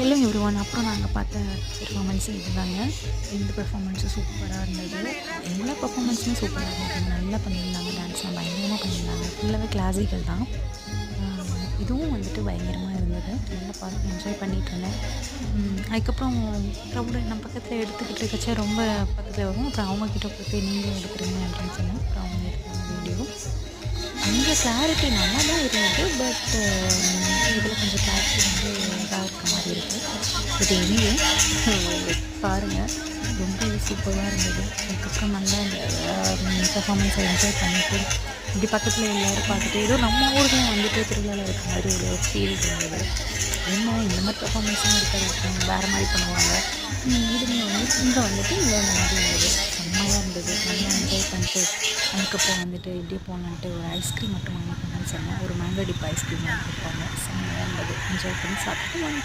Hello everyone. அப்புறம் நாங்கள் பார்த்த பெர்ஃபார்மன்ஸ் இதுதாங்க. இந்த பெர்ஃபார்மன்ஸும் சூப்பராக இருந்தது. எல்லா பெர்ஃபார்மன்ஸுமே சூப்பராக இருந்தது. நல்லா பண்ணியிருந்தாங்க. டான்ஸ்லாம் பயங்கரமாக பண்ணியிருந்தாங்க. ஃபுல்லாகவே கிளாசிக்கல் தான். இதுவும் வந்துட்டு பயங்கரமாக இருந்தது. நல்லா பார்த்து என்ஜாய் பண்ணிகிட்ருந்தேன். அதுக்கப்புறம் க்ரௌடு நம்ம பக்கத்தில் எடுத்துக்கிட்டு இருக்கச்சே ரொம்ப பக்கத்தில் வரும். அப்புறம் அவங்கக்கிட்ட போய்ட்டு நீங்களும் எடுக்கிறீங்க அப்படின்னு சொன்னேன். அப்புறம் அவங்க எடுத்தாங்க வீடியோ. அங்கே கிளாரிட்டி நல்லா தான் இருந்தது. பட் இதில் கொஞ்சம் கிளாரிட்டி வந்து இதாக இருக்க மாதிரி இருக்குது. பட் எனிவே பாருங்கள், ரொம்ப சூப்பராக இருந்தது. அதுக்கப்புறம் நல்லா இந்த பெர்ஃபார்மன்ஸை என்ஜாய் பண்ணிவிட்டு இப்படி பக்கத்தில் எல்லோரும் பார்த்துட்டு ஏதோ நம்ம ஊரில் வந்துட்டு திருவிழாவில் இருக்கிற மாதிரி ஒரு ஃபீல் இருந்தது. என்ன இந்த மாதிரி பெர்ஃபார்மன்ஸும் இருக்காது, வேறு மாதிரி பண்ணுவாங்க. இதுமே வந்து இங்கே வந்துட்டு இந்த மாதிரி இருந்தது. செம்மையாக இருந்தது. நல்லா என்ஜாய் பண்ணிட்டு அதுக்கப்புறம் வந்துட்டு இப்படியே போகலான்ட்டு ஒரு ஐஸ்கிரீம் மட்டும் வாங்கிக்கணும்னு சொன்னேன். ஒரு மேங்கோ டிப் ஐஸ்கிரீம் வாங்கிட்டு போங்க. செம்மையாக இருந்தது. என்ஜாய் பண்ணி சாப்பிட்டு வந்துட்டோம்.